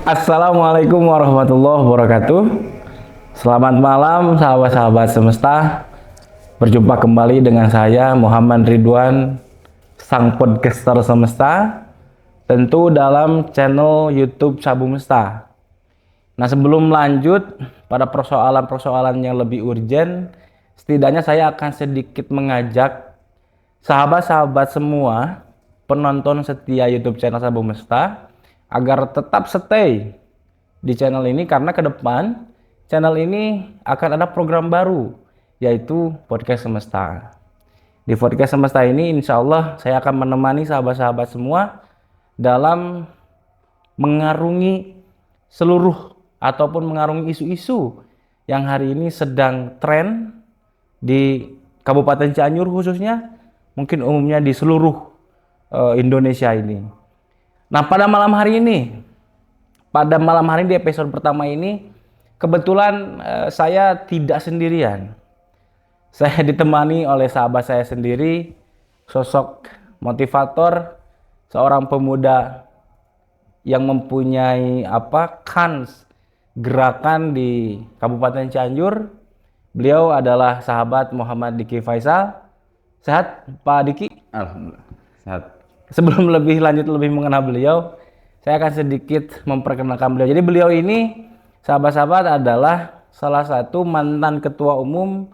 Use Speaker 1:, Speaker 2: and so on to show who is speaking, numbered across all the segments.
Speaker 1: Assalamualaikum warahmatullahi wabarakatuh. Selamat malam sahabat-sahabat semesta. Berjumpa kembali dengan saya Muhammad Ridwan, sang podcaster semesta, tentu dalam channel YouTube Sabu Mesta. Nah, sebelum lanjut pada persoalan-persoalan yang lebih urgen, setidaknya saya akan sedikit mengajak sahabat-sahabat semua, penonton setia YouTube channel Sabu Mesta, agar tetap stay di channel ini, karena ke depan channel ini akan ada program baru, yaitu Podcast Semesta. Di Podcast Semesta ini insya Allah saya akan menemani sahabat-sahabat semua dalam mengarungi seluruh ataupun mengarungi isu-isu yang hari ini sedang tren di Kabupaten Cianjur khususnya, mungkin umumnya di seluruh Indonesia ini. Nah, pada malam hari di episode pertama ini, kebetulan saya tidak sendirian. Saya ditemani oleh sahabat saya sendiri, sosok motivator, seorang pemuda yang mempunyai kans gerakan di Kabupaten Cianjur. Beliau adalah sahabat Muhammad Diki Faisal. Sehat, Pak Diki?
Speaker 2: Alhamdulillah, sehat.
Speaker 1: Sebelum lebih mengenal beliau, saya akan sedikit memperkenalkan beliau. Jadi beliau ini, sahabat-sahabat, adalah salah satu mantan ketua umum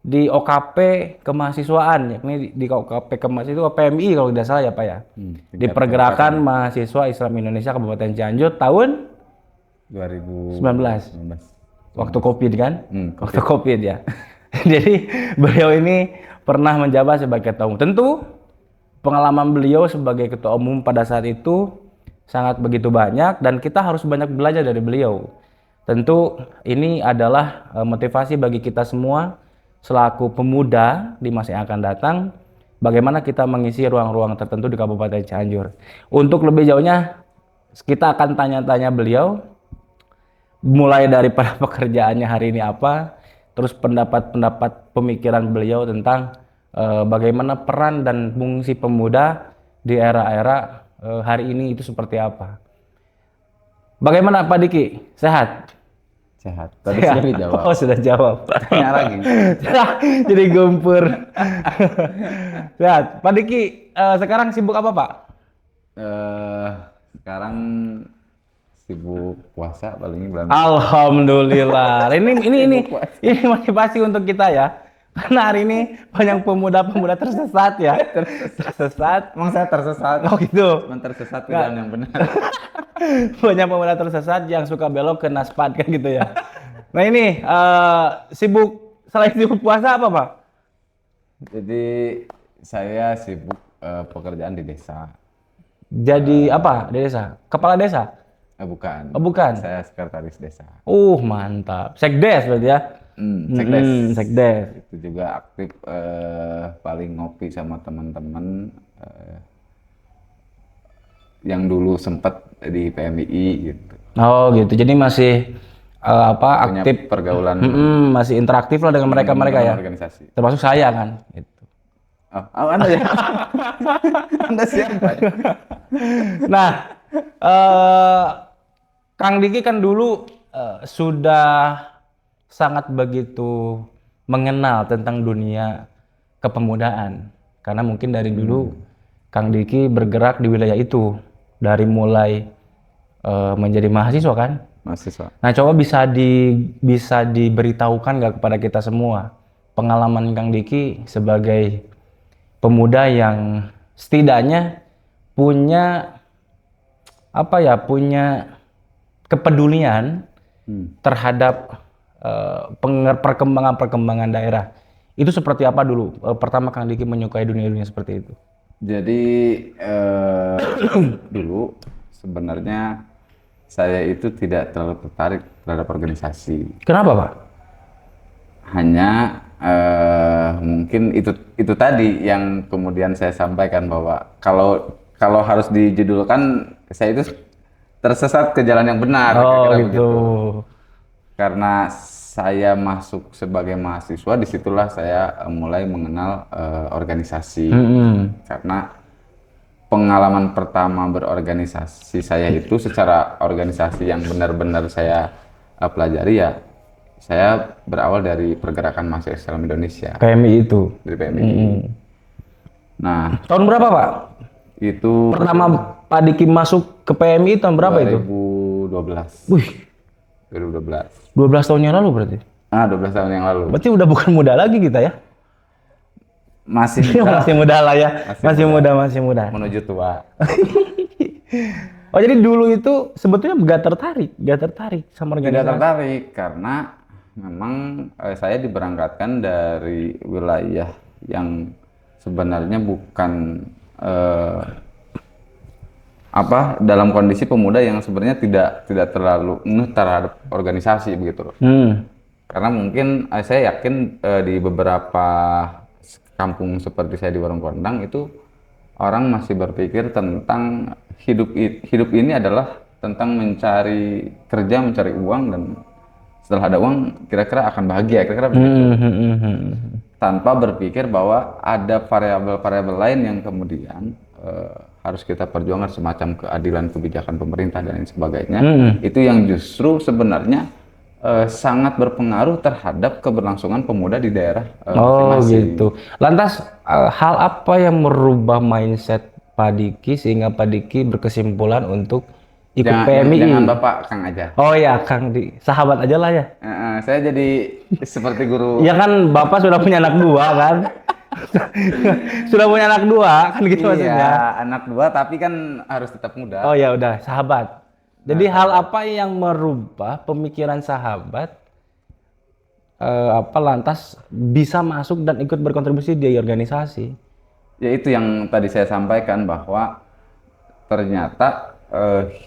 Speaker 1: di OKP Kemahasiswaan, yakni di OKP Kemahasiswaan itu PMI kalau tidak salah ya Pak ya. Di Pergerakan Mahasiswa Islam Indonesia Kabupaten Cianjur tahun
Speaker 2: 2019.
Speaker 1: Waktu Covid kan? Waktu Covid ya. Jadi beliau ini pernah menjabat sebagai ketua umum. Tentu pengalaman beliau sebagai ketua umum pada saat itu sangat begitu banyak, dan kita harus banyak belajar dari beliau. Tentu ini adalah motivasi bagi kita semua selaku pemuda di masa yang akan datang, bagaimana kita mengisi ruang-ruang tertentu di Kabupaten Cianjur. Untuk lebih jauhnya, kita akan tanya-tanya beliau, mulai dari pekerjaannya hari ini apa, terus pendapat-pendapat pemikiran beliau tentang bagaimana peran dan fungsi pemuda di era-era hari ini itu seperti apa. Bagaimana Pak Diki? Sehat?
Speaker 2: Sehat. Tadi sudah dijawab.
Speaker 1: Oh, sudah jawab.
Speaker 2: Tanya lagi.
Speaker 1: Jadi gempur. Sehat. Pak Diki, sekarang sibuk apa Pak?
Speaker 2: Sekarang sibuk puasa paling bulan.
Speaker 1: Alhamdulillah. Ini motivasi untuk kita ya. Karena hari ini banyak pemuda-pemuda tersesat ya. Tersesat.
Speaker 2: Emang saya tersesat.
Speaker 1: Oh gitu.
Speaker 2: Cuman tersesat ke jalan yang benar.
Speaker 1: Banyak pemuda tersesat yang suka belok ke Naspat kan gitu ya. Nah ini selain sibuk puasa apa Pak?
Speaker 2: Jadi saya sibuk pekerjaan di desa.
Speaker 1: Jadi apa di desa? Kepala desa?
Speaker 2: Bukan.
Speaker 1: Oh, bukan.
Speaker 2: Saya sekretaris desa.
Speaker 1: Mantap. Sekdes berarti ya? Sekdes.
Speaker 2: Itu juga aktif paling ngopi sama teman-teman yang dulu sempat di PMI gitu. Oh
Speaker 1: gitu. Jadi masih
Speaker 2: punya
Speaker 1: aktif
Speaker 2: pergaulan,
Speaker 1: masih interaktif lah dengan mereka ya.
Speaker 2: Organisasi.
Speaker 1: Termasuk saya kan. Gitu.
Speaker 2: Oh, Anda ya? Anda siapa?
Speaker 1: Nah, Kang Diki kan dulu sudah sangat begitu mengenal tentang dunia kepemudaan, karena mungkin dari dulu Kang Diki bergerak di wilayah itu dari mulai menjadi mahasiswa kan?
Speaker 2: Mahasiswa.
Speaker 1: Nah, coba bisa diberitahukan nggak kepada kita semua pengalaman Kang Diki sebagai pemuda yang setidaknya punya kepedulian terhadap perkembangan daerah. Itu seperti apa dulu pertama Kang Diki menyukai dunia seperti itu?
Speaker 2: Jadi dulu sebenarnya saya itu tidak terlalu tertarik terhadap organisasi.
Speaker 1: Kenapa Pak?
Speaker 2: Hanya mungkin itu tadi yang kemudian saya sampaikan, bahwa kalau harus dijudulkan, saya itu tersesat ke jalan yang benar.
Speaker 1: Oh gitu.
Speaker 2: Begitu. Karena saya masuk sebagai mahasiswa, disitulah saya mulai mengenal organisasi. Karena pengalaman pertama berorganisasi saya itu secara organisasi yang benar-benar saya pelajari ya, saya berawal dari Pergerakan Mahasiswa Islam Indonesia.
Speaker 1: PMI itu.
Speaker 2: Dari PMI. Nah,
Speaker 1: Tahun berapa Pak?
Speaker 2: itu
Speaker 1: Pertama Pak Diki masuk ke PMI tahun berapa itu?
Speaker 2: 2012.
Speaker 1: Wih,
Speaker 2: 2012.
Speaker 1: 12 tahun yang lalu berarti.
Speaker 2: 12 tahun yang lalu.
Speaker 1: Berarti udah bukan muda lagi kita ya?
Speaker 2: Masih muda,
Speaker 1: Masih muda lah ya.
Speaker 2: Masih
Speaker 1: Masih muda.
Speaker 2: menuju tua.
Speaker 1: Oh, jadi dulu itu sebetulnya gak tertarik sama organisasi.
Speaker 2: Tidak tertarik karena memang saya diberangkatkan dari wilayah yang sebenarnya bukan dalam kondisi pemuda yang sebenarnya tidak terlalu terhadap organisasi begitu loh. Karena mungkin saya yakin di beberapa kampung seperti saya di Warung Kondang itu orang masih berpikir tentang hidup ini adalah tentang mencari kerja, mencari uang, dan setelah ada uang kira-kira akan bahagia, kira-kira begitu. Tanpa berpikir bahwa ada variabel-variabel lain yang kemudian harus kita perjuangkan, semacam keadilan kebijakan pemerintah dan lain sebagainya. Itu yang justru sebenarnya sangat berpengaruh terhadap keberlangsungan pemuda di daerah masing-masing.
Speaker 1: Gitu. Lantas hal apa yang merubah mindset Pak Diki sehingga Pak Diki berkesimpulan untuk ikut PMI?
Speaker 2: Jangan Bapak, Kang aja.
Speaker 1: Oh ya, Kang, sahabat aja lah ya.
Speaker 2: Saya jadi seperti guru.
Speaker 1: Ya kan Bapak sudah punya anak dua kan? Sudah punya anak dua kan gitu maksudnya.
Speaker 2: Iya, anak dua tapi kan harus tetap muda.
Speaker 1: Oh ya udah, sahabat. Jadi hal apa yang merubah pemikiran sahabat lantas bisa masuk dan ikut berkontribusi di organisasi?
Speaker 2: Ya itu yang tadi saya sampaikan, bahwa ternyata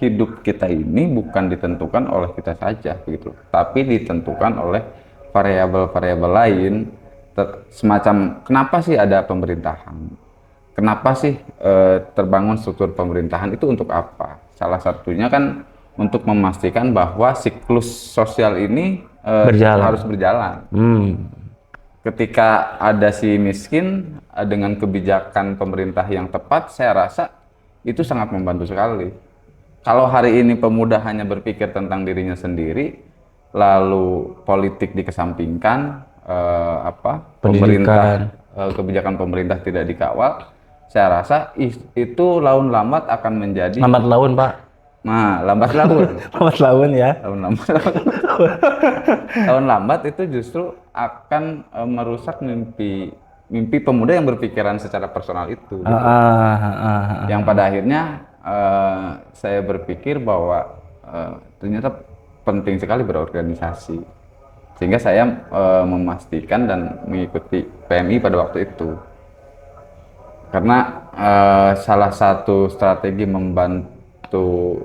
Speaker 2: hidup kita ini bukan ditentukan oleh kita saja begitu, tapi ditentukan oleh variabel-variabel lain. Semacam kenapa sih ada pemerintahan? Kenapa sih terbangun struktur pemerintahan itu untuk apa? Salah satunya kan untuk memastikan bahwa siklus sosial ini harus berjalan. Ketika ada si miskin, dengan kebijakan pemerintah yang tepat, saya rasa itu sangat membantu sekali. Kalau hari ini pemuda hanya berpikir tentang dirinya sendiri, lalu politik dikesampingkan, pemerintah, kebijakan pemerintah tidak dikawal, saya rasa itu laun lambat akan menjadi
Speaker 1: lambat laun, Pak.
Speaker 2: Nah, lambat laun.
Speaker 1: Lambat laun ya.
Speaker 2: Laun lambat itu justru akan merusak mimpi pemuda yang berpikiran secara personal itu. Gitu. Yang pada akhirnya saya berpikir bahwa ternyata penting sekali berorganisasi. Sehingga saya memastikan dan mengikuti PMI pada waktu itu. Karena salah satu strategi membantu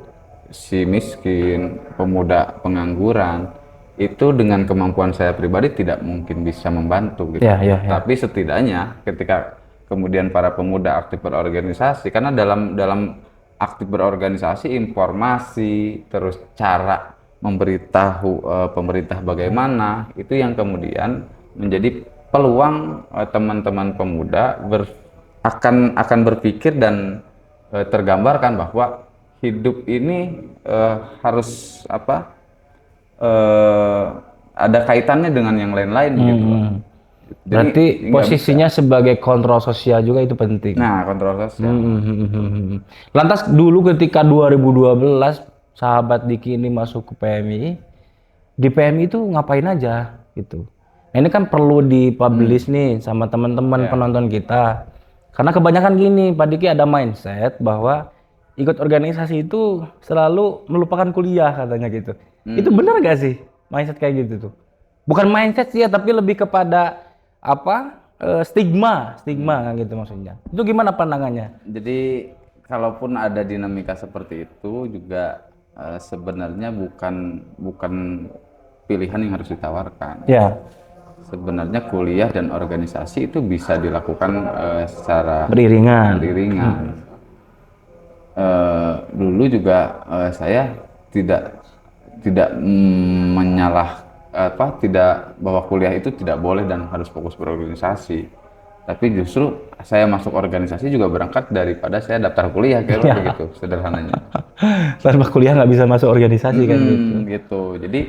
Speaker 2: si miskin, pemuda pengangguran, itu dengan kemampuan saya pribadi tidak mungkin bisa membantu gitu. Tapi setidaknya ketika kemudian para pemuda aktif berorganisasi, karena dalam aktif berorganisasi, informasi, terus cara memberitahu pemerintah bagaimana, itu yang kemudian menjadi peluang teman-teman pemuda akan berpikir dan tergambarkan bahwa hidup ini harus ada kaitannya dengan yang lain-lain gitu.
Speaker 1: Berarti posisinya sebagai kontrol sosial juga itu penting.
Speaker 2: Nah, kontrol sosial.
Speaker 1: Lantas dulu ketika 2012 sahabat Diki ini masuk ke PMI, di PMI itu ngapain aja gitu. Nah, ini kan perlu dipublish nih sama teman-teman penonton kita. Karena kebanyakan gini, Pak Diki ada mindset bahwa ikut organisasi itu selalu melupakan kuliah katanya gitu. Itu benar gak sih mindset kayak gitu tuh? Bukan mindset sih ya, tapi lebih kepada stigma gitu maksudnya. Itu gimana pandangannya?
Speaker 2: Jadi kalaupun ada dinamika seperti itu juga sebenarnya bukan pilihan yang harus ditawarkan.
Speaker 1: Ya.
Speaker 2: Sebenarnya kuliah dan organisasi itu bisa dilakukan secara
Speaker 1: beriringan.
Speaker 2: Dulu juga saya tidak tidak, bahwa kuliah itu tidak boleh dan harus fokus berorganisasi. Tapi justru saya masuk organisasi juga berangkat daripada saya daftar kuliah, kira begitu sederhananya.
Speaker 1: Tanpa kuliah nggak bisa masuk organisasi kan gitu.
Speaker 2: Gitu. Jadi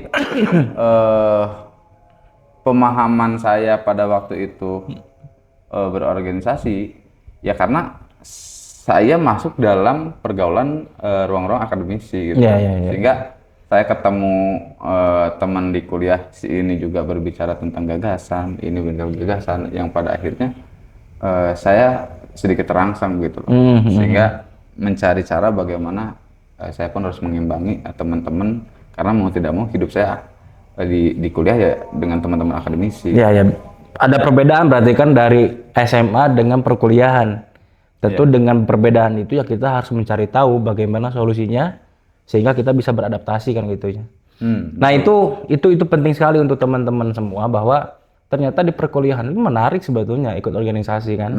Speaker 2: pemahaman saya pada waktu itu berorganisasi ya karena saya masuk dalam pergaulan ruang-ruang akademisi gitu. Sehingga saya ketemu teman di kuliah si ini juga berbicara tentang gagasan, ini benar gagasan yang pada akhirnya saya sedikit terangsang gitu loh. Sehingga mencari cara bagaimana saya pun harus mengimbangi teman-teman, karena mau tidak mau hidup saya di kuliah ya dengan teman-teman akademisi.
Speaker 1: Ya. Ada perbedaan berarti kan dari SMA dengan perkuliahan. Tentu dengan perbedaan itu ya kita harus mencari tahu bagaimana solusinya sehingga kita bisa beradaptasi kan gitu ya. Nah itu penting sekali untuk teman-teman semua, bahwa ternyata di perkuliahan itu menarik sebetulnya ikut organisasi kan.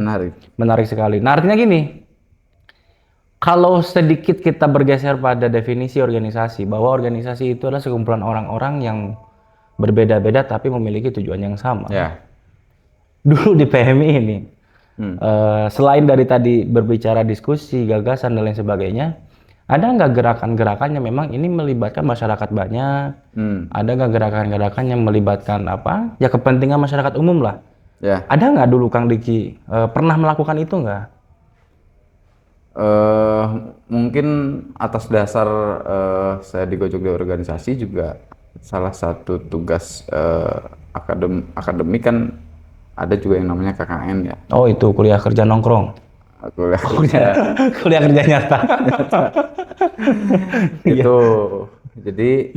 Speaker 1: Menarik sekali. Nah artinya gini, kalau sedikit kita bergeser pada definisi organisasi, bahwa organisasi itu adalah sekumpulan orang-orang yang berbeda-beda tapi memiliki tujuan yang sama. Dulu di PMI ini, selain dari tadi berbicara diskusi, gagasan dan lain sebagainya, ada nggak gerakan-gerakan yang memang ini melibatkan masyarakat banyak? Ada nggak gerakan-gerakan yang melibatkan ya kepentingan masyarakat umum lah? Ada nggak dulu Kang Diki pernah melakukan itu nggak?
Speaker 2: Mungkin atas dasar saya digojok di organisasi juga salah satu tugas akademik kan ada juga yang namanya KKN ya.
Speaker 1: Oh itu kuliah kerja nongkrong. Kuliah kerja nyata.
Speaker 2: Itu jadi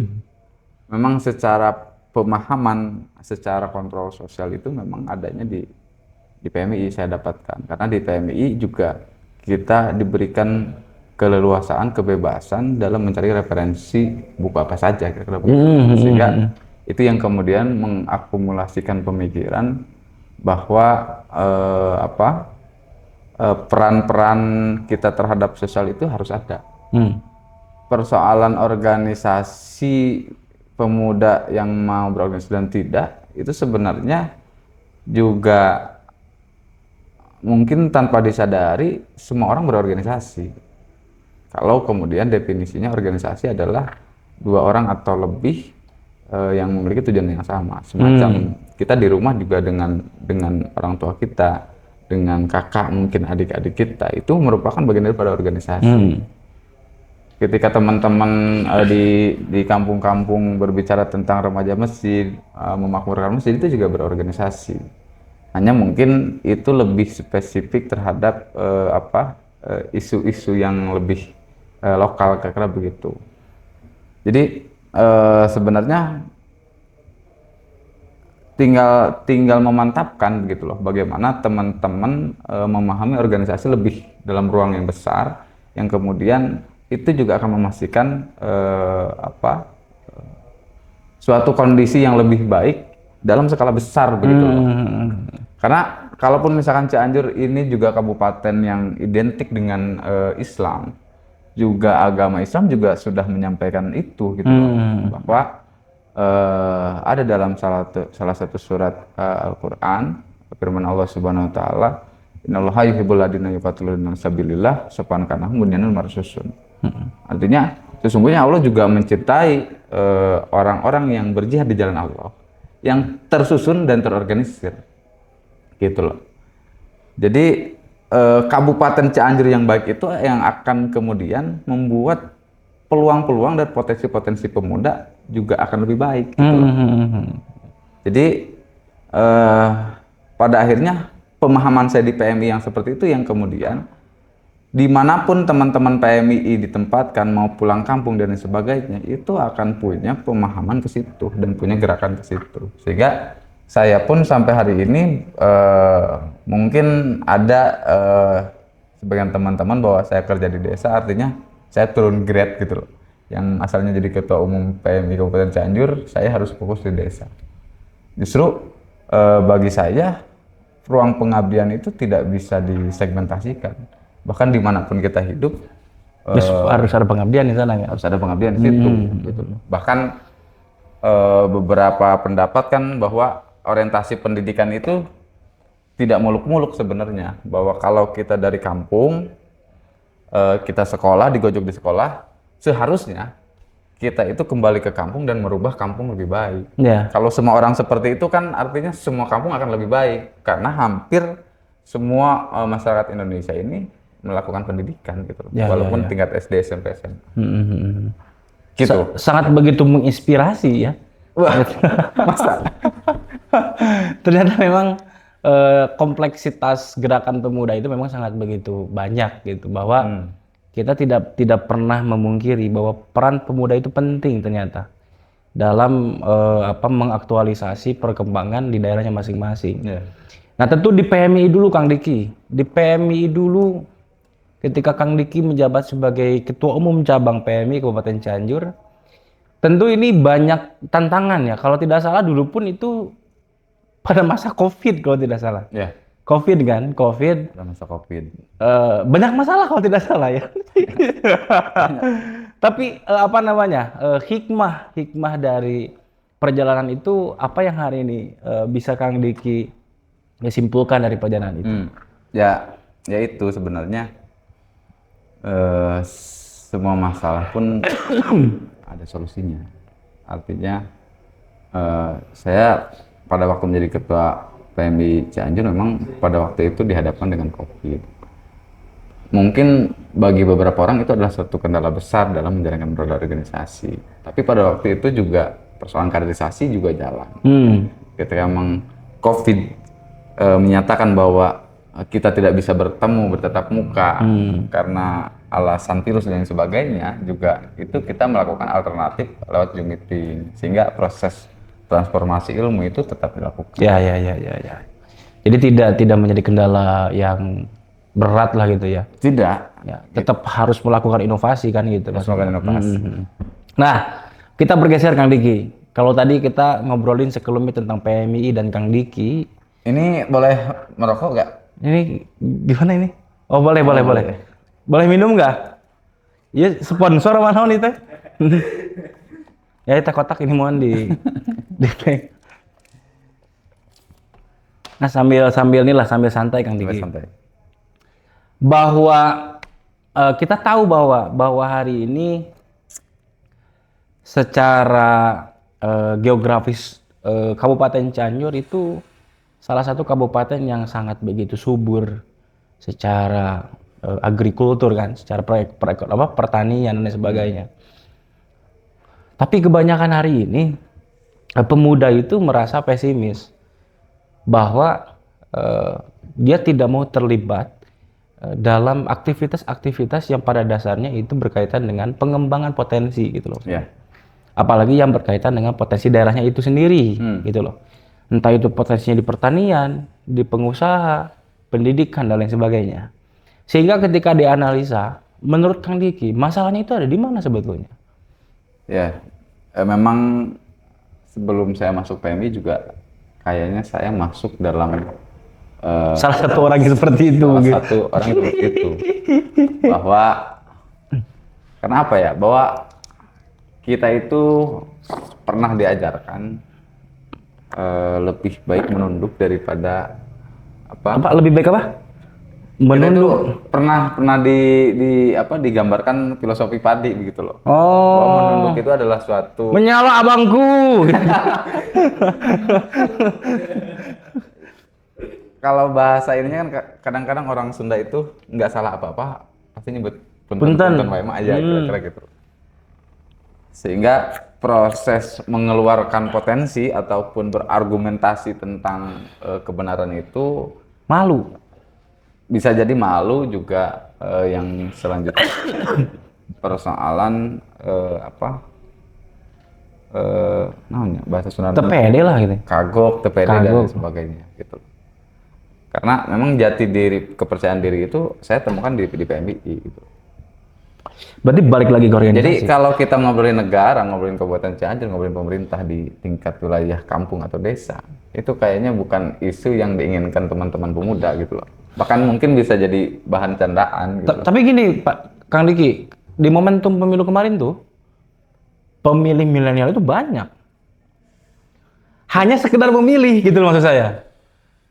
Speaker 2: memang secara pemahaman, secara kontrol sosial itu memang adanya di PMI saya dapatkan, karena di PMI juga kita diberikan keleluasaan, kebebasan dalam mencari referensi buku apa saja kira-kira sehingga itu yang kemudian mengakumulasikan pemikiran bahwa peran-peran kita terhadap sosial itu harus ada. Persoalan organisasi pemuda yang mau berorganisasi dan tidak, itu sebenarnya juga mungkin tanpa disadari semua orang berorganisasi. Kalau kemudian definisinya organisasi adalah dua orang atau lebih yang memiliki tujuan yang sama. Semacam kita di rumah juga dengan orang tua kita, dengan kakak, mungkin adik-adik kita, itu merupakan bagian daripada organisasi. Ketika teman-teman di kampung-kampung berbicara tentang remaja masjid, memakmurkan masjid, itu juga berorganisasi. Hanya mungkin itu lebih spesifik terhadap isu-isu yang lebih lokal, kira-kira begitu. Jadi sebenarnya tinggal memantapkan begitu loh, bagaimana teman-teman memahami organisasi lebih dalam ruang yang besar, yang kemudian itu juga akan memastikan suatu kondisi yang lebih baik dalam skala besar begitu loh. Karena kalaupun misalkan Cianjur ini juga kabupaten yang identik dengan Islam, juga agama Islam juga sudah menyampaikan itu gitu loh, bahwa ada dalam salah satu surat Al-Qur'an firman Allah Subhanahu wa taala, innallaha yuhibbul ladzina yuqatiluna sabilillah saffan kanahum bunyanun marsusun. Artinya sesungguhnya Allah juga mencintai orang-orang yang berjihad di jalan Allah, yang tersusun dan terorganisir gitu loh. Jadi Kabupaten Cianjur yang baik itu yang akan kemudian membuat peluang-peluang dan potensi-potensi pemuda juga akan lebih baik gitu loh. Jadi pada akhirnya pemahaman saya di PMI yang seperti itu yang kemudian dimanapun teman-teman PMI ditempatkan, mau pulang kampung dan sebagainya, itu akan punya pemahaman ke situ dan punya gerakan ke situ. Sehingga saya pun sampai hari ini mungkin ada sebagian teman-teman bahwa saya kerja di desa, artinya saya turun grade gitu loh. Yang asalnya jadi ketua umum PMI Kabupaten Cianjur, saya harus fokus di desa. Justru bagi saya ruang pengabdian itu tidak bisa disegmentasikan. Bahkan dimanapun kita hidup
Speaker 1: harus ada pengabdian di sana ya.
Speaker 2: Harus ada pengabdian di situ gitu loh. Bahkan beberapa pendapat kan bahwa orientasi pendidikan itu tidak muluk-muluk sebenarnya. Bahwa kalau kita dari kampung, kita sekolah, digojok di sekolah, seharusnya kita itu kembali ke kampung dan merubah kampung lebih baik.
Speaker 1: Ya.
Speaker 2: Kalau semua orang seperti itu kan artinya semua kampung akan lebih baik. Karena hampir semua masyarakat Indonesia ini melakukan pendidikan gitu.
Speaker 1: Ya,
Speaker 2: walaupun
Speaker 1: ya, ya.
Speaker 2: tingkat SD, SMP, SMA. Gitu.
Speaker 1: Sangat begitu menginspirasi ya.
Speaker 2: Wah, masa?
Speaker 1: Ternyata memang kompleksitas gerakan pemuda itu memang sangat begitu banyak gitu, bahwa kita tidak pernah memungkiri bahwa peran pemuda itu penting ternyata dalam mengaktualisasi perkembangan di daerahnya masing-masing.
Speaker 2: Yeah.
Speaker 1: Nah, tentu di PMI dulu Kang Diki. Di PMI dulu ketika Kang Diki menjabat sebagai Ketua Umum Cabang PMI Kabupaten Cianjur, tentu ini banyak tantangan ya. Kalau tidak salah dulu pun itu pada masa COVID kalau tidak salah.
Speaker 2: Ya.
Speaker 1: COVID kan, COVID.
Speaker 2: Pada masa COVID.
Speaker 1: Banyak masalah kalau tidak salah ya. Tapi hikmah dari perjalanan itu apa yang hari ini bisa Kang Diki simpulkan dari perjalanan itu?
Speaker 2: Ya itu sebenarnya semua masalah pun ada solusinya. Artinya saya pada waktu menjadi ketua PMI Cianjur memang pada waktu itu dihadapkan dengan COVID. Mungkin bagi beberapa orang itu adalah suatu kendala besar dalam menjalankan roda organisasi. Tapi pada waktu itu juga persoalan kaderisasi juga jalan. Ketika memang COVID menyatakan bahwa kita tidak bisa bertemu, bertatap muka karena alasan virus dan sebagainya, juga itu kita melakukan alternatif lewat Zoom meeting, sehingga proses transformasi ilmu itu tetap dilakukan.
Speaker 1: Ya. Jadi tidak menjadi kendala yang berat lah gitu ya.
Speaker 2: Tidak.
Speaker 1: Ya, tetap harus melakukan inovasi kan gitu.
Speaker 2: Harus melakukan inovasi.
Speaker 1: Nah, kita bergeser Kang Diki. Kalau tadi kita ngobrolin sekelumit tentang PMI dan Kang Diki.
Speaker 2: Ini boleh merokok nggak?
Speaker 1: Ini gimana ini? Oh boleh. Boleh minum nggak? Ya sponsor mana nih teh? Ya kita kotak ini mohon di Nah sambil santai Kang Diki.
Speaker 2: Santai.
Speaker 1: Bahwa kita tahu bahwa hari ini secara geografis Kabupaten Cianjur itu salah satu kabupaten yang sangat begitu subur secara agrikultur kan, secara pertanian dan sebagainya. Tapi kebanyakan hari ini pemuda itu merasa pesimis bahwa dia tidak mau terlibat dalam aktivitas-aktivitas yang pada dasarnya itu berkaitan dengan pengembangan potensi gitu loh.
Speaker 2: Yeah.
Speaker 1: Apalagi yang berkaitan dengan potensi daerahnya itu sendiri gitu loh. Entah itu potensinya di pertanian, di pengusaha, pendidikan dan lain sebagainya. Sehingga ketika dianalisa, menurut Kang Diki, masalahnya itu ada di mana sebetulnya?
Speaker 2: Ya, memang sebelum saya masuk PMI juga kayaknya saya masuk dalam
Speaker 1: salah satu orang yang seperti itu.
Speaker 2: Salah satu orang yang seperti itu. Bahwa kenapa ya? Bahwa kita itu pernah diajarkan lebih baik menunduk daripada
Speaker 1: apa lebih baik apa? Menunduk.
Speaker 2: Pernah digambarkan filosofi padi begitu loh.
Speaker 1: Oh.
Speaker 2: Bahwa menunduk itu adalah suatu
Speaker 1: menyala abangku.
Speaker 2: Kalau bahasa ininya kan kadang-kadang orang Sunda itu nggak salah apa-apa pasti nyebut
Speaker 1: punten
Speaker 2: wae aja kira-kira gitu. Sehingga proses mengeluarkan potensi ataupun berargumentasi tentang kebenaran itu
Speaker 1: malu.
Speaker 2: Bisa jadi malu juga. Yang selanjutnya persoalan namanya bahasa Sunda
Speaker 1: tepede lah gitu.
Speaker 2: Kagok, tepede dan sebagainya gitu. Karena memang jati diri, kepercayaan diri itu saya temukan di PMI gitu.
Speaker 1: Berarti balik lagi ke organisasi.
Speaker 2: Jadi kalau kita ngobrolin negara, ngobrolin Kabupaten Cianjur, ngobrolin pemerintah di tingkat wilayah kampung atau desa, itu kayaknya bukan isu yang diinginkan teman-teman pemuda gitu loh. Bahkan mungkin bisa jadi bahan candaan gitu.
Speaker 1: Tapi gini Pak Kang Diki, di momentum pemilu kemarin tuh pemilih milenial itu banyak. Hanya sekedar memilih gitu loh maksud saya.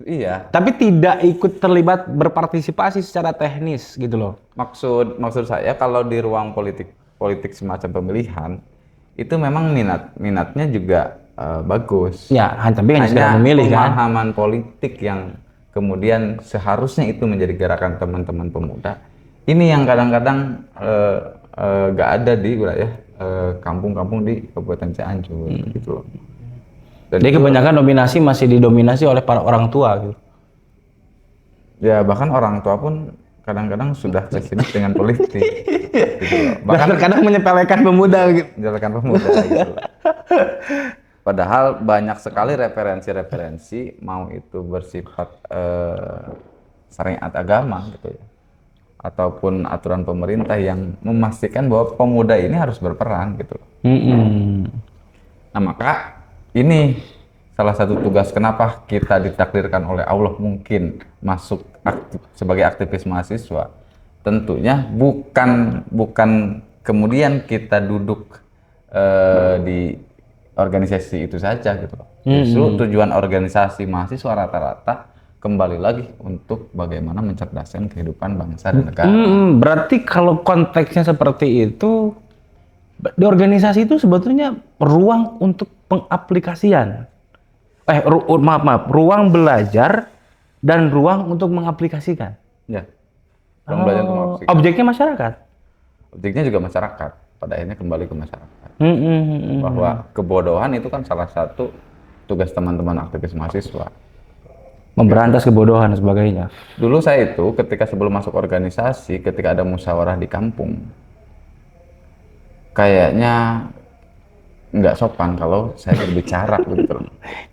Speaker 2: Iya.
Speaker 1: Tapi tidak ikut terlibat berpartisipasi secara teknis gitu loh.
Speaker 2: Maksud saya kalau di ruang politik semacam pemilihan itu memang minatnya juga bagus.
Speaker 1: Ya, tapi hanya sekedar memilih kan.
Speaker 2: Pemahaman politik yang kemudian seharusnya itu menjadi gerakan teman-teman pemuda. Ini yang kadang-kadang nggak ada di wilayah kampung-kampung di Kabupaten Cianjur gitu loh. Dan
Speaker 1: Jadi kebanyakan dominasi masih didominasi oleh para orang tua gitu.
Speaker 2: Ya bahkan orang tua pun kadang-kadang sudah pesimis dengan politik gitu loh.
Speaker 1: Bahkan terkadang menyepelekan pemuda gitu.
Speaker 2: Menjalankan pemuda gitu loh. Padahal banyak sekali referensi-referensi mau itu bersifat syariat agama gitu ya. Ataupun aturan pemerintah yang memastikan bahwa pemuda ini harus berperan gitu loh. Nah maka ini salah satu tugas kenapa kita ditakdirkan oleh Allah mungkin masuk sebagai aktivis mahasiswa. Tentunya bukan kemudian kita duduk di organisasi itu saja gitu. Justru tujuan organisasi mahasiswa rata-rata kembali lagi untuk bagaimana mencerdaskan kehidupan bangsa dan negara.
Speaker 1: Berarti kalau konteksnya seperti itu, di organisasi itu sebetulnya ruang untuk pengaplikasian. Ruang belajar dan ruang untuk mengaplikasikan.
Speaker 2: Ya. Ruang belajar untuk mengaplikasikan.
Speaker 1: Objeknya masyarakat.
Speaker 2: Objeknya juga masyarakat. Pada akhirnya kembali ke masyarakat. Bahwa kebodohan itu kan salah satu tugas teman-teman aktivis mahasiswa.
Speaker 1: Memberantas kebodohan dan sebagainya.
Speaker 2: Dulu saya itu ketika sebelum masuk organisasi, ketika ada musyawarah di kampung, kayaknya nggak sopan kalau saya berbicara gitu.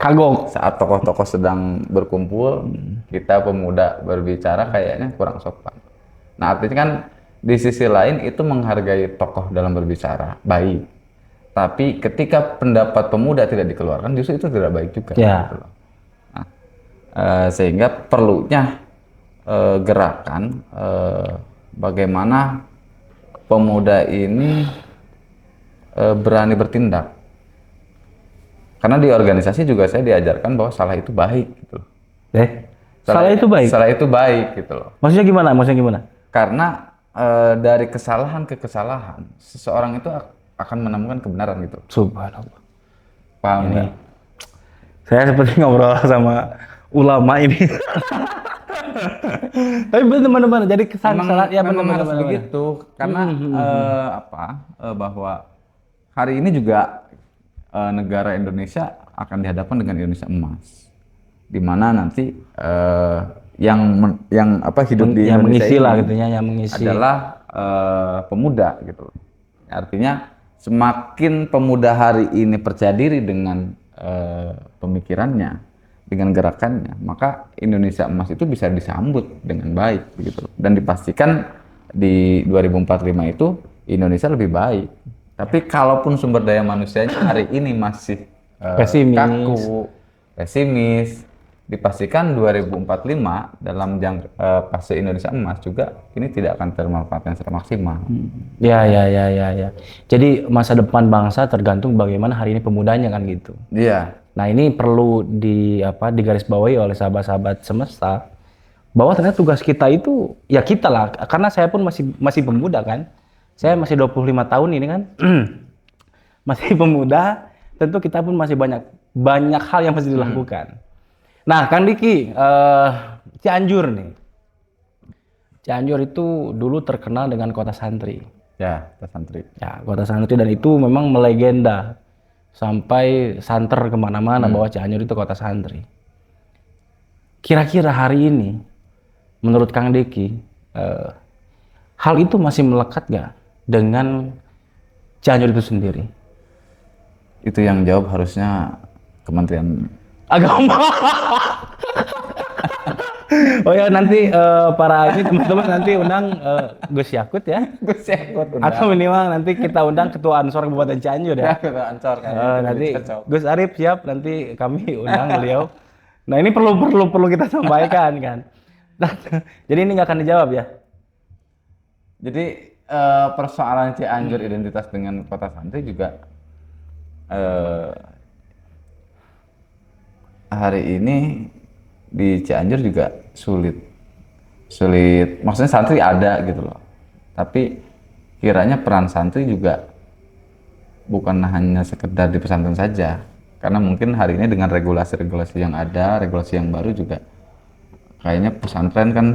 Speaker 1: Kagok.
Speaker 2: Saat tokoh-tokoh sedang berkumpul, kita pemuda berbicara kayaknya kurang sopan. Nah artinya kan di sisi lain itu menghargai tokoh dalam berbicara, baik. Tapi ketika pendapat pemuda tidak dikeluarkan, justru itu tidak baik juga.
Speaker 1: Ya.
Speaker 2: Gitu loh. Nah, sehingga perlunya gerakan bagaimana pemuda ini berani bertindak. Karena di organisasi juga saya diajarkan bahwa salah itu baik gitu loh.
Speaker 1: Salah itu baik?
Speaker 2: Salah itu baik gitu loh.
Speaker 1: Maksudnya gimana? Karena
Speaker 2: dari kesalahan ke kesalahan, seseorang itu akan menemukan kebenaran gitu.
Speaker 1: Subhanallah.
Speaker 2: Paham nggak?
Speaker 1: Saya seperti ngobrol sama ulama ini. Tapi benar-benar jadi kesan salah ya
Speaker 2: memang harus begitu karena bahwa hari ini juga negara Indonesia akan dihadapkan dengan Indonesia emas, di mana nanti yang hidup di
Speaker 1: yang
Speaker 2: Indonesia
Speaker 1: mengisi
Speaker 2: ini
Speaker 1: lah gitunya, yang mengisi
Speaker 2: adalah pemuda gitu. Artinya semakin pemuda hari ini percaya diri dengan pemikirannya, dengan gerakannya, maka Indonesia emas itu bisa disambut dengan baik begitu. Dan dipastikan di 2045 itu Indonesia lebih baik. Tapi kalaupun sumber daya manusianya hari ini masih kaku, pesimis, dipastikan 2045 dalam fase Indonesia emas juga ini tidak akan termanfaatkan secara maksimal.
Speaker 1: Ya. Jadi masa depan bangsa tergantung bagaimana hari ini pemudanya kan gitu.
Speaker 2: Iya.
Speaker 1: Nah ini perlu digarisbawahi oleh sahabat-sahabat semesta bahwa ternyata tugas kita itu ya kita lah, karena saya pun masih pemuda kan. Saya masih 25 tahun ini kan. Masih pemuda, tentu kita pun masih banyak hal yang mesti dilakukan. Nah, Kang Diki, Cianjur nih. Cianjur itu dulu terkenal dengan kota santri.
Speaker 2: Ya, kota santri.
Speaker 1: Ya, kota santri, dan itu memang melegenda. Sampai santer kemana-mana bahwa Cianjur itu kota santri. Kira-kira hari ini, menurut Kang Diki, hal itu masih melekat nggak dengan Cianjur itu sendiri?
Speaker 2: Itu yang jawab harusnya Kementerian
Speaker 1: Agama. Oh ya, nanti para ini teman-teman nanti undang Gus Yakut ya.
Speaker 2: Gus Yakut.
Speaker 1: Atau minimal nanti kita undang Ketua Ansor Kabupaten Cianjur ya.
Speaker 2: Ketua Ansor kan.
Speaker 1: Nanti Gus Arif siap, nanti kami undang beliau. Nah ini perlu kita sampaikan kan. Nah, jadi ini nggak akan dijawab ya.
Speaker 2: Jadi persoalan Cianjur identitas dengan kota santri juga hari ini di Cianjur juga sulit. Maksudnya santri ada gitu loh. Tapi kiranya peran santri juga bukan hanya sekedar di pesantren saja. Karena mungkin hari ini dengan regulasi-regulasi yang ada, regulasi yang baru juga kayaknya pesantren kan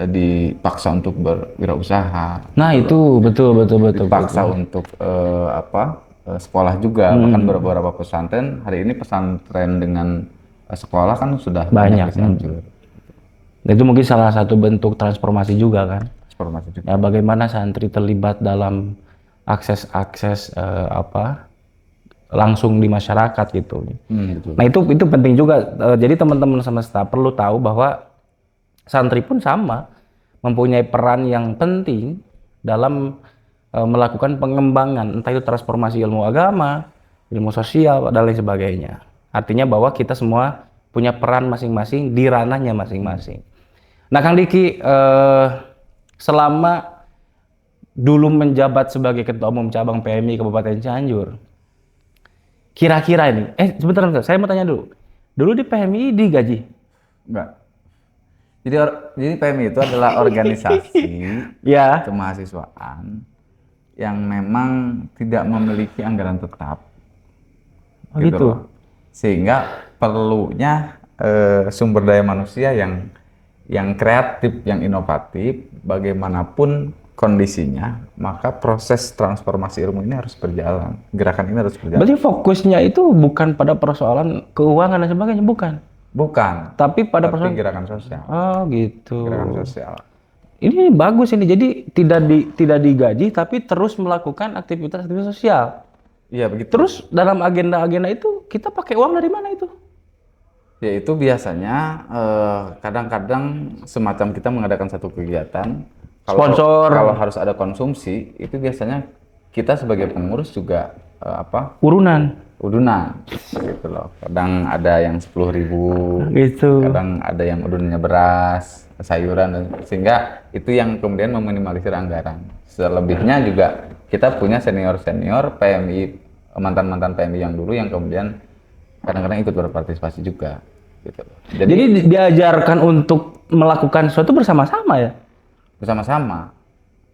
Speaker 2: dipaksa untuk berwirausaha.
Speaker 1: Nah, itu betul.
Speaker 2: Dipaksa untuk sekolah juga. Bahkan beberapa pesantren hari ini pesantren dengan sekolah kan sudah banyak di Cianjur.
Speaker 1: Itu mungkin salah satu bentuk transformasi juga kan.
Speaker 2: Transformasi juga.
Speaker 1: Ya, bagaimana santri terlibat dalam akses langsung di masyarakat gitu.
Speaker 2: Betul.
Speaker 1: Nah, itu penting juga. Jadi teman-teman semesta perlu tahu bahwa santri pun sama mempunyai peran yang penting dalam melakukan pengembangan, entah itu transformasi ilmu agama, ilmu sosial, dan lain sebagainya. Artinya bahwa kita semua punya peran masing-masing di ranahnya masing-masing. Nah, Kang Diki, selama dulu menjabat sebagai Ketua Umum Cabang PMI Kabupaten Cianjur, kira-kira ini, sebentar, saya mau tanya dulu. Dulu di PMI digaji?
Speaker 2: Enggak. Jadi PMI itu adalah organisasi
Speaker 1: Ya.
Speaker 2: kemahasiswaan yang memang tidak memiliki anggaran tetap.
Speaker 1: Gitu.
Speaker 2: Loh. Sehingga perlunya sumber daya manusia yang kreatif, yang inovatif, bagaimanapun kondisinya, maka proses transformasi ilmu ini harus berjalan. Gerakan ini harus berjalan.
Speaker 1: Berarti fokusnya itu bukan pada persoalan keuangan dan sebagainya, bukan?
Speaker 2: Bukan.
Speaker 1: Tapi pada persoalan
Speaker 2: gerakan sosial.
Speaker 1: Oh, gitu.
Speaker 2: Gerakan sosial.
Speaker 1: Ini bagus ini. Jadi tidak digaji tapi terus melakukan aktivitas sosial.
Speaker 2: Iya, begitu.
Speaker 1: Terus dalam agenda-agenda itu kita pakai uang dari mana itu?
Speaker 2: Ya, itu biasanya kadang-kadang semacam kita mengadakan satu kegiatan.
Speaker 1: Sponsor.
Speaker 2: Kalau harus ada konsumsi, itu biasanya kita sebagai pengurus juga udunan gitu loh. Kadang ada yang 10.000
Speaker 1: gitu.
Speaker 2: Kadang ada yang udunnya beras, sayuran, dan sehingga itu yang kemudian meminimalisir anggaran. Selebihnya juga kita punya senior PMI, mantan PMI yang dulu yang kemudian kadang-kadang ikut berpartisipasi juga gitu.
Speaker 1: Jadi diajarkan untuk melakukan sesuatu bersama-sama ya?
Speaker 2: Bersama-sama.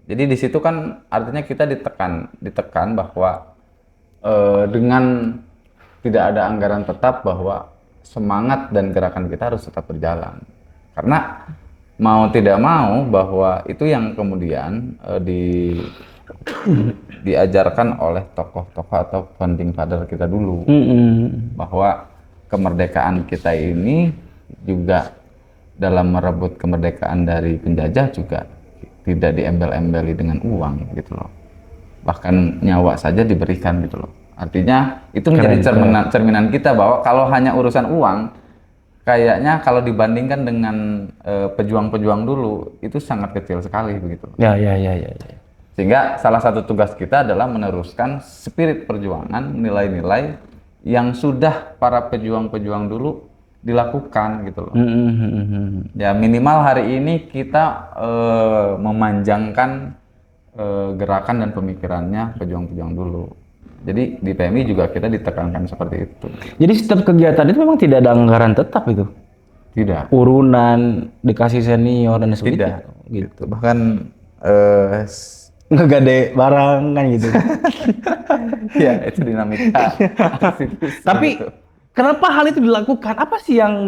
Speaker 2: Jadi di situ kan artinya kita ditekan bahwa dengan tidak ada anggaran tetap, bahwa semangat dan gerakan kita harus tetap berjalan. Karena mau tidak mau bahwa itu yang kemudian diajarkan oleh tokoh-tokoh atau founding father kita dulu, bahwa kemerdekaan kita ini juga dalam merebut kemerdekaan dari penjajah juga tidak diembel-embeli dengan uang gitu loh. Bahkan nyawa saja diberikan gitu loh. Artinya itu menjadi cerminan kita bahwa kalau hanya urusan uang, kayaknya kalau dibandingkan dengan pejuang-pejuang dulu itu sangat kecil sekali begitu.
Speaker 1: Ya.
Speaker 2: Sehingga salah satu tugas kita adalah meneruskan spirit perjuangan, nilai-nilai yang sudah para pejuang-pejuang dulu dilakukan gitu loh. Ya, minimal hari ini kita memanjangkan gerakan dan pemikirannya pejuang-pejuang dulu. Jadi di PMI juga kita ditekankan seperti itu.
Speaker 1: Jadi setiap kegiatan itu memang tidak ada anggaran tetap itu?
Speaker 2: Tidak.
Speaker 1: Urunan, dikasih senior dan sebagainya?
Speaker 2: Tidak. Gitu. Bahkan
Speaker 1: ngegade barang kan gitu.
Speaker 2: Ya, itu dinamika.
Speaker 1: Tapi kenapa hal itu dilakukan? Apa sih yang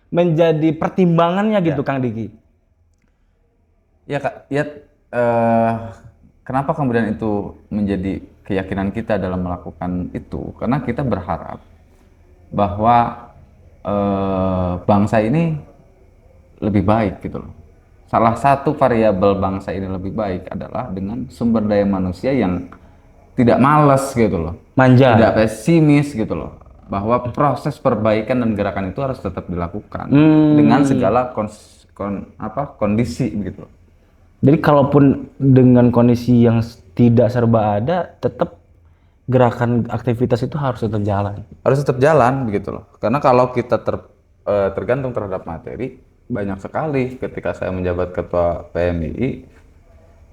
Speaker 1: menjadi pertimbangannya gitu, Kang Diki?
Speaker 2: Ya, Kak, kenapa kemudian itu menjadi keyakinan kita dalam melakukan itu? Karena kita berharap bahwa bangsa ini lebih baik gitu loh. Salah satu variabel bangsa ini lebih baik adalah dengan sumber daya manusia yang tidak malas gitu loh.
Speaker 1: Manja.
Speaker 2: Tidak pesimis gitu loh. Bahwa proses perbaikan dan gerakan itu harus tetap dilakukan dengan segala kondisi begitu.
Speaker 1: Jadi kalaupun dengan kondisi yang tidak serba ada, tetap gerakan aktivitas itu harus tetap jalan.
Speaker 2: Harus tetap jalan begitu loh. Karena kalau kita tergantung terhadap materi, banyak sekali ketika saya menjabat ketua PMI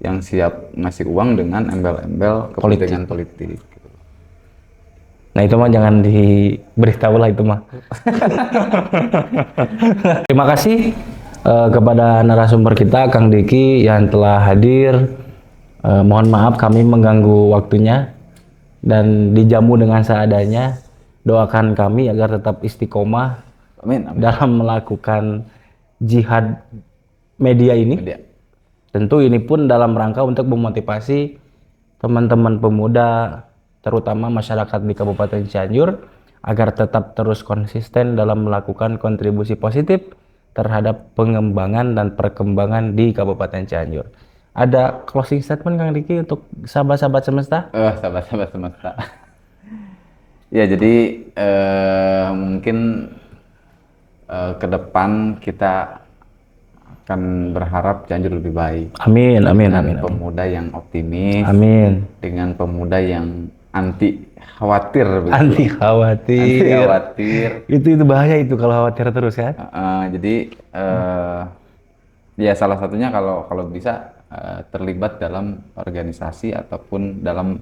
Speaker 2: yang siap ngasih uang dengan embel-embel kepentingan politik. Gitu.
Speaker 1: Nah itu mah jangan diberitahu lah itu mah. Terima kasih kepada narasumber kita Kang Diki yang telah hadir. Mohon maaf kami mengganggu waktunya dan dijamu dengan seadanya. Doakan kami agar tetap istiqomah
Speaker 2: Amin, amin.
Speaker 1: dalam melakukan jihad media ini.
Speaker 2: Media.
Speaker 1: Tentu ini pun dalam rangka untuk memotivasi teman-teman pemuda, terutama masyarakat di Kabupaten Cianjur, agar tetap terus konsisten dalam melakukan kontribusi positif terhadap pengembangan dan perkembangan di Kabupaten Cianjur. Ada closing statement Kang Diki untuk sahabat-sahabat semesta?
Speaker 2: Sahabat-sahabat semesta. Ya, jadi mungkin ke depan kita akan berharap Cianjur lebih baik.
Speaker 1: Amin, amin,
Speaker 2: Dengan
Speaker 1: amin.
Speaker 2: pemuda yang optimis,
Speaker 1: Amin.
Speaker 2: dengan pemuda yang anti khawatir. begitu.
Speaker 1: Anti khawatir.
Speaker 2: Anti khawatir.
Speaker 1: Itu bahaya itu kalau khawatir terus kan?
Speaker 2: Jadi ya salah satunya kalau bisa terlibat dalam organisasi ataupun dalam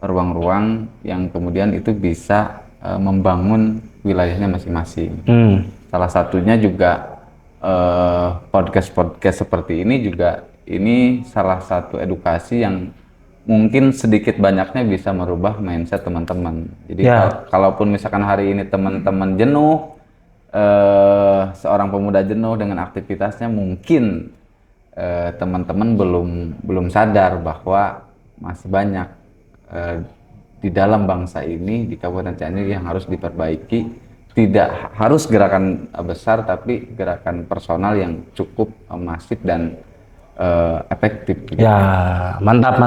Speaker 2: ruang-ruang yang kemudian itu bisa membangun wilayahnya masing-masing. Salah satunya juga podcast seperti ini juga ini salah satu edukasi yang mungkin sedikit banyaknya bisa merubah mindset teman-teman. Jadi kalaupun misalkan hari ini teman-teman jenuh, seorang pemuda jenuh dengan aktivitasnya, mungkin teman-teman belum sadar bahwa masih banyak di dalam bangsa ini di Kabupaten Cianjur yang harus diperbaiki. Tidak harus gerakan besar, tapi gerakan personal yang cukup masif dan efektif. Gitu.
Speaker 1: Ya, mantap.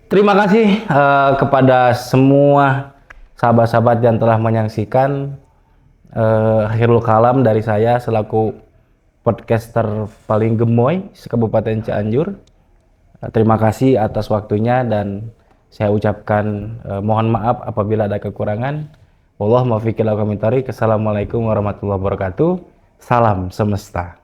Speaker 1: Terima kasih kepada semua sahabat-sahabat yang telah menyaksikan akhirul kalam dari saya selaku podcaster paling gemoy se-Kabupaten Cianjur. Terima kasih atas waktunya dan saya ucapkan mohon maaf apabila ada kekurangan. Wallahualam. Assalamualaikum warahmatullahi wabarakatuh. Salam semesta.